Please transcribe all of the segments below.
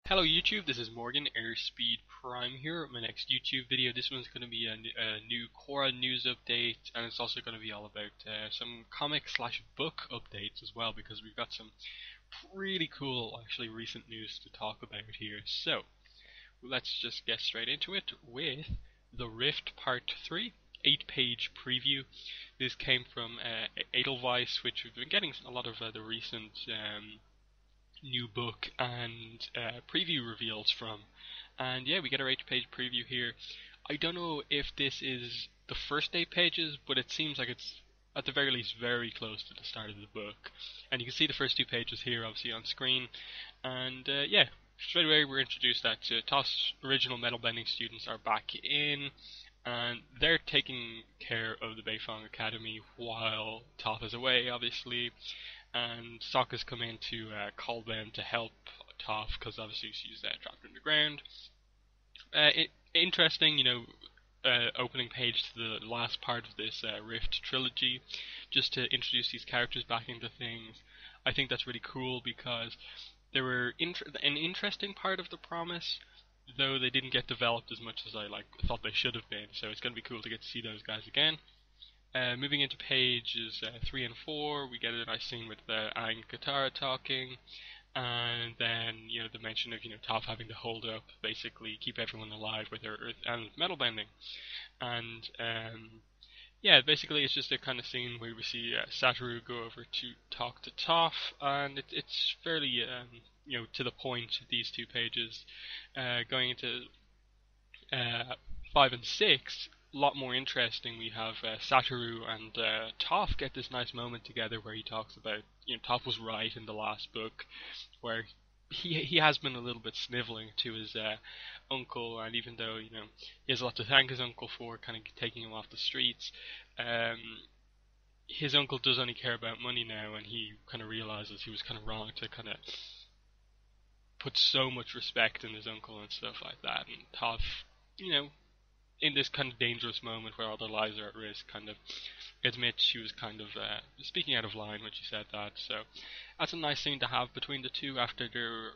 Hello YouTube, this is Morgan, Airspeed Prime here. My next YouTube video, this one's going to be a new Korra news update, and it's also going to be all about some comic slash book updates as well, because we've got some really cool, actually recent news to talk about here. So, let's just get straight into it with The Rift Part 3, 8-page preview. This came from Edelweiss, which we've been getting a lot of the recent new book and preview reveals from. And yeah, we get our 8-page preview here. I don't know if this is the first 8 pages, but it seems like it's at the very least very close to the start of the book. And you can see the first 2 pages here obviously on screen. And yeah, straight away we're introduced that Toss original metal bending students are back in, and they're taking care of the Beifong Academy while Toph is away, obviously. And Sokka's come in to call them to help Toph, because obviously she's trapped underground. Interesting, opening page to the last part of this Rift trilogy, just to introduce these characters back into things. I think that's really cool because they were an interesting part of the promise, though they didn't get developed as much as I thought they should have been. So it's going to be cool to get to see those guys again. Moving into pages 3 and 4, we get a nice scene with Aang and Katara talking, and then the mention of Toph having to hold up, basically keep everyone alive with her earth and metal bending, and yeah, basically it's just a kind of scene where we see Satoru go over to talk to Toph, and it's fairly to the point. These 2 pages, going into 5 and 6. A lot more interesting. We have Satoru and Toph get this nice moment together where he talks about, Toph was right in the last book, where he has been a little bit sniveling to his uncle, and even though he has a lot to thank his uncle for, kind of taking him off the streets, his uncle does only care about money now, and he kind of realizes he was kind of wrong to kind of put so much respect in his uncle and stuff like that. And Toph, in this kind of dangerous moment where all their lives are at risk, kind of admits she was kind of speaking out of line when she said that. So that's a nice thing to have between the two after their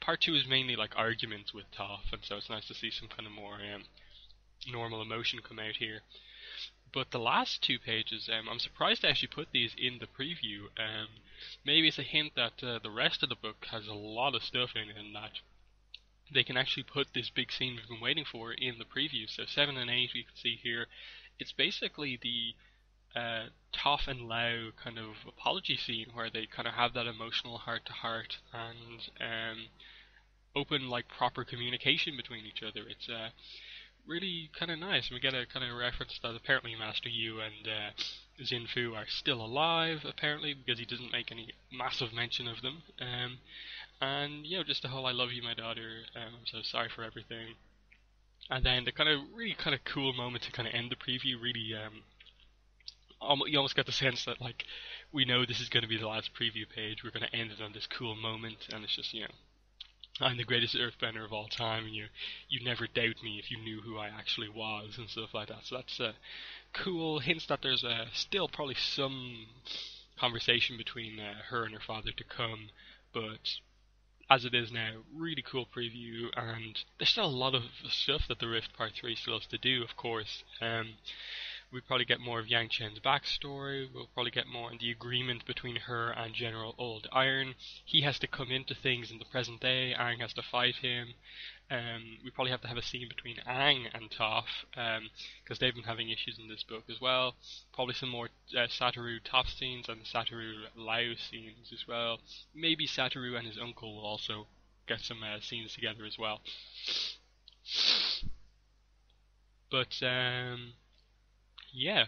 part 2 is mainly like arguments with Toph, and so it's nice to see some kind of more normal emotion come out here. But the last 2 pages, I'm surprised they actually put these in the preview. Maybe it's a hint that the rest of the book has a lot of stuff in it, and that they can actually put this big scene we've been waiting for in the preview. So 7 and 8 we can see here. It's basically the Toph and Lau kind of apology scene where they kind of have that emotional heart-to-heart and open proper communication between each other. It's really kind of nice. We get a kind of reference that apparently Master Yu and Xinfu are still alive, apparently, because he doesn't make any massive mention of them. And just the whole "I love you, my daughter. I'm so sorry for everything." And then the kind of really kind of cool moment to kind of end the preview. Really, you almost get the sense that we know this is going to be the last preview page. We're going to end it on this cool moment, and it's just I'm the greatest earthbender of all time, and you'd never doubt me if you knew who I actually was, and stuff like that. So that's cool. Hints that there's still probably some conversation between her and her father to come, but as it is now, really cool preview, and there's still a lot of stuff that the Rift Part 3 still has to do, of course. We'll probably get more of Yang Chen's backstory. We'll probably get more on the agreement between her and General Old Iron. He has to come into things in the present day. Aang has to fight him. We probably have to have a scene between Aang and Toph, because they've been having issues in this book as well. Probably some more Satoru Toph scenes and Satoru Lau scenes as well. Maybe Satoru and his uncle will also get some scenes together as well. But yeah,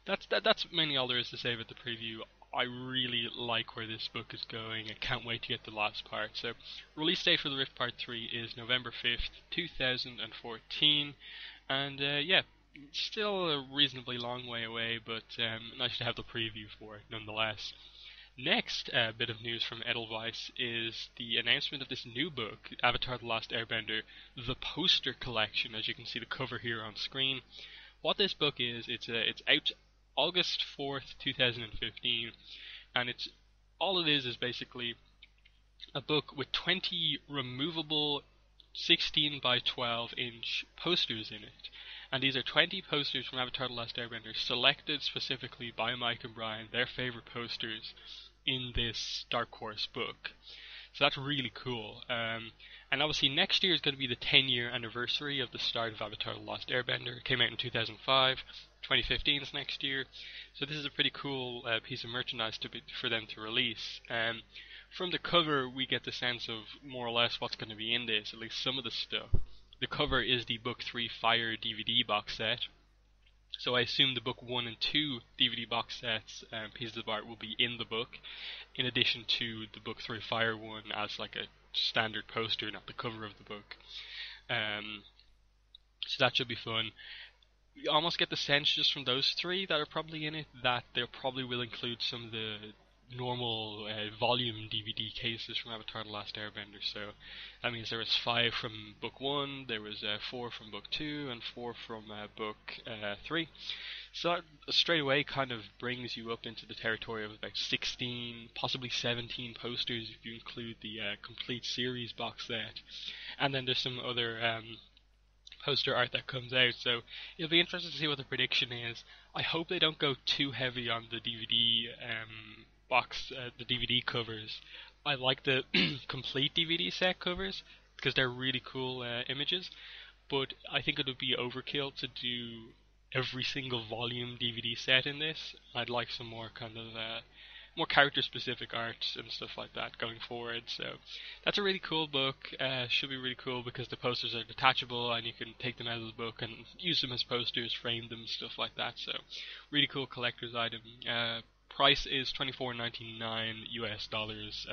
that's mainly all there is to say about the preview. I really like where this book is going. I can't wait to get the last part. So, release date for the Rift Part 3 is November 5th, 2014. And yeah, still a reasonably long way away, but nice to have the preview for it nonetheless. Next bit of news from Edelweiss is the announcement of this new book, Avatar The Last Airbender, the poster collection, as you can see the cover here on screen. What this book is, it's out August 4th, 2015, and all it is basically a book with 20 removable 16 by 12-inch posters in it. And these are 20 posters from Avatar: The Last Airbender, selected specifically by Mike and Brian, their favorite posters in this Dark Horse book. So that's really cool. And obviously next year is going to be the 10-year anniversary of the start of Avatar: The Lost Airbender. It came out in 2005. 2015 is next year. So this is a pretty cool piece of merchandise for them to release. From the cover, we get the sense of more or less what's going to be in this, at least some of the stuff. The cover is the Book 3 Fire DVD box set. So I assume the Book 1 and 2 DVD box sets, pieces of art, will be in the book, in addition to the Book 3 Fire one as like a standard poster, not the cover of the book. So that should be fun. You almost get the sense just from those three that are probably in it that they probably will include some of the normal volume DVD cases from Avatar: The Last Airbender. So that means there was 5 from Book 1, there was 4 from Book 2, and 4 from Book 3. So that straight away kind of brings you up into the territory of about 16, possibly 17 posters if you include the complete series box set. And then there's some other poster art that comes out, so it'll be interesting to see what the prediction is. I hope they don't go too heavy on the DVD the DVD covers. I like the complete DVD set covers because they're really cool images, but I think it would be overkill to do every single volume DVD set in this. I'd like some more kind of more character-specific art and stuff like that going forward. So that's a really cool book. Should be really cool because the posters are detachable and you can take them out of the book and use them as posters, frame them, stuff like that. So really cool collector's item. Price is $24.99 US dollars.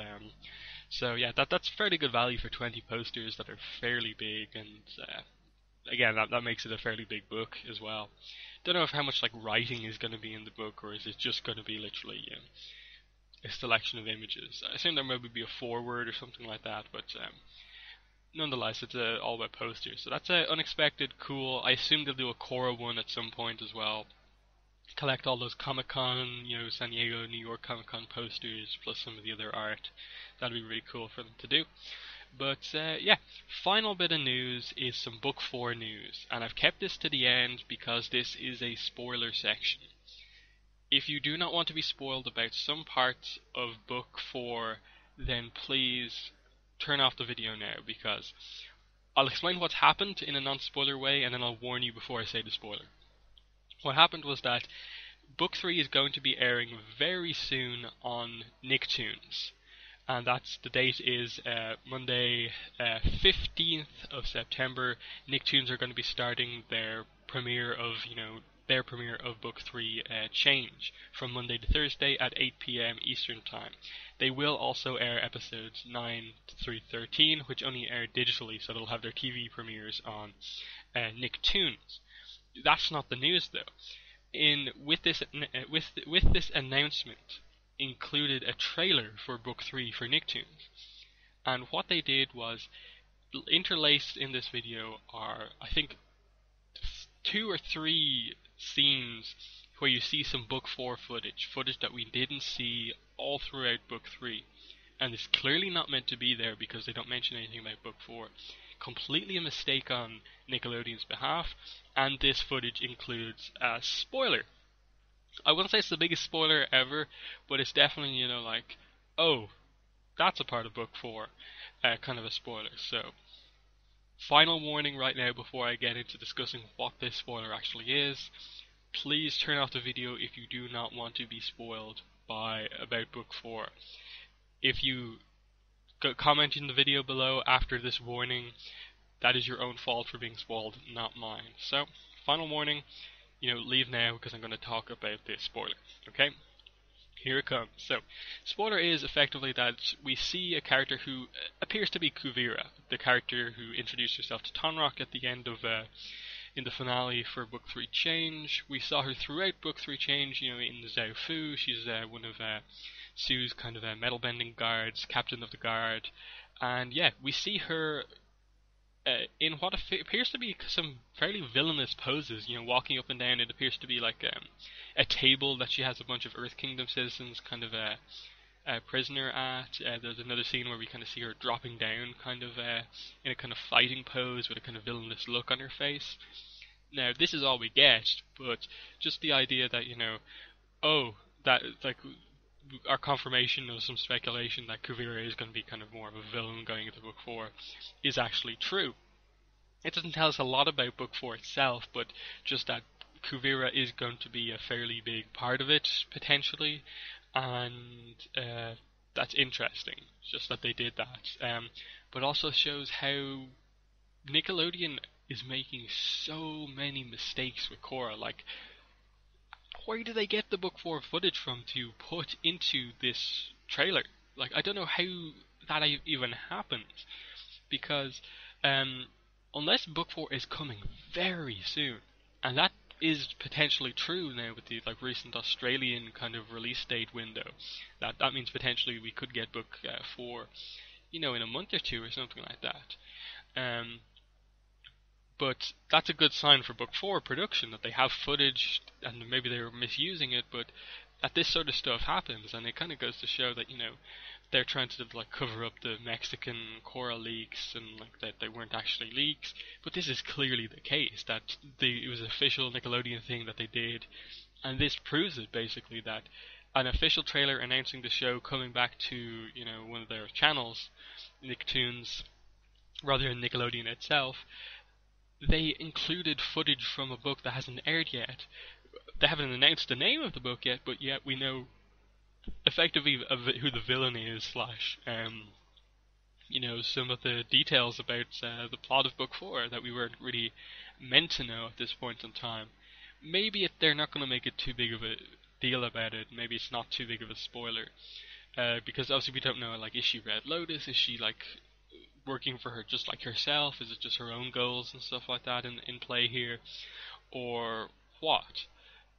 So yeah, that's fairly good value for 20 posters that are fairly big, and again, that makes it a fairly big book as well. Don't know if how much like writing is going to be in the book, or is it just going to be literally a selection of images. I assume there maybe be a foreword or something like that, but nonetheless, it's all about posters. So that's unexpected, cool. I assume they'll do a Korra one at some point as well. Collect all those Comic-Con, San Diego, New York Comic-Con posters, plus some of the other art. That'd be really cool for them to do. But yeah, final bit of news is some Book 4 news, and I've kept this to the end because this is a spoiler section. If you do not want to be spoiled about some parts of Book 4, then please turn off the video now, because I'll explain what's happened in a non-spoiler way, and then I'll warn you before I say the spoiler. What happened was that Book 3 is going to be airing very soon on Nicktoons, and the date is Monday, 15th of September. Nicktoons are going to be starting their premiere of, Book 3 Change from Monday to Thursday at 8 p.m. Eastern Time. They will also air episodes 9 through 13, which only air digitally, so they'll have their TV premieres on Nicktoons. That's not the news, though. With this announcement included a trailer for Book 3 for Nicktoons, and what they did was interlaced in this video are, I think, 2 or 3 scenes where you see some Book 4 footage that we didn't see all throughout Book 3, and it's clearly not meant to be there because they don't mention anything about Book 4. Completely a mistake on Nickelodeon's behalf, and this footage includes a spoiler. I wouldn't say it's the biggest spoiler ever, but it's definitely, oh, that's a part of Book 4, kind of a spoiler. So, final warning right now before I get into discussing what this spoiler actually is. Please turn off the video if you do not want to be spoiled about Book 4. If you comment in the video below after this warning, that is your own fault for being spoiled, not mine. So, final warning, leave now because I'm going to talk about this spoiler, okay? Here it comes. So, spoiler is effectively that we see a character who appears to be Kuvira, the character who introduced herself to Tonrock at the end of, in the finale for Book 3 Change. We saw her throughout Book 3 Change, in the Zhao Fu. She's one of Sue's kind of metal bending guards, captain of the guard. And yeah, we see her in what appears to be some fairly villainous poses, walking up and down. It appears to be like a table that she has a bunch of Earth Kingdom citizens kind of prisoner at. There's another scene where we kind of see her dropping down, kind of in a kind of fighting pose with a kind of villainous look on her face. Now, this is all we get, but just the idea that, oh, that, like, our confirmation of some speculation that Kuvira is going to be kind of more of a villain going into book 4 is actually true. It doesn't tell us a lot about book 4 itself, but just that Kuvira is going to be a fairly big part of it, potentially, and that's interesting, just that they did that. But also shows how Nickelodeon is making so many mistakes with Korra. Like, where do they get the book 4 footage from to put into this trailer? Like, I don't know how that even happens, because unless book 4 is coming very soon, and that is potentially true now with the recent Australian kind of release date window, that means potentially we could get book 4, in a month or two or something like that. But that's a good sign for book 4 production, that they have footage, and maybe they were misusing it, but that this sort of stuff happens, and it kind of goes to show that, they're trying to cover up the Mexican Korra leaks, and that they weren't actually leaks. But this is clearly the case, that it was an official Nickelodeon thing that they did, and this proves it basically, that an official trailer announcing the show coming back to one of their channels, Nicktoons, rather than Nickelodeon itself. They included footage from a book that hasn't aired yet. They haven't announced the name of the book yet, but yet we know effectively who the villain is, slash, some of the details about the plot of book 4 that we weren't really meant to know at this point in time. Maybe they're not going to make it too big of a deal about it. Maybe it's not too big of a spoiler. Because obviously we don't know, is she Red Lotus? Is she, working for her just like herself? Is it just her own goals and stuff like that in play here? Or what?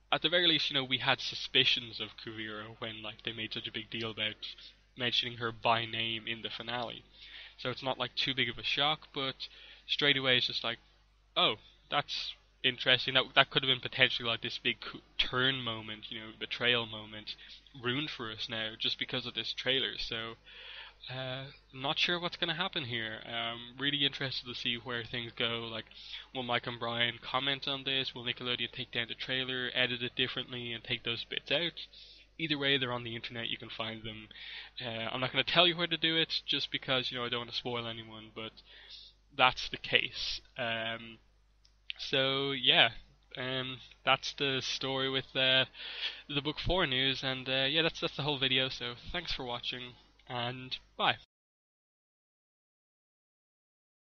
At the very least, we had suspicions of Kuvira when they made such a big deal about mentioning her by name in the finale. So it's not too big of a shock, but straight away it's just oh, that's interesting. That could have been potentially this big turn moment, betrayal moment, ruined for us now just because of this trailer. So not sure what's going to happen here. Really interested to see where things go. Will Mike and Brian comment on this? Will Nickelodeon take down the trailer, edit it differently, and take those bits out? Either way, they're on the internet. You can find them. I'm not going to tell you where to do it, just because I don't want to spoil anyone. But that's the case. So yeah. That's the story with the book 4 news, and yeah, that's the whole video. So thanks for watching, and bye.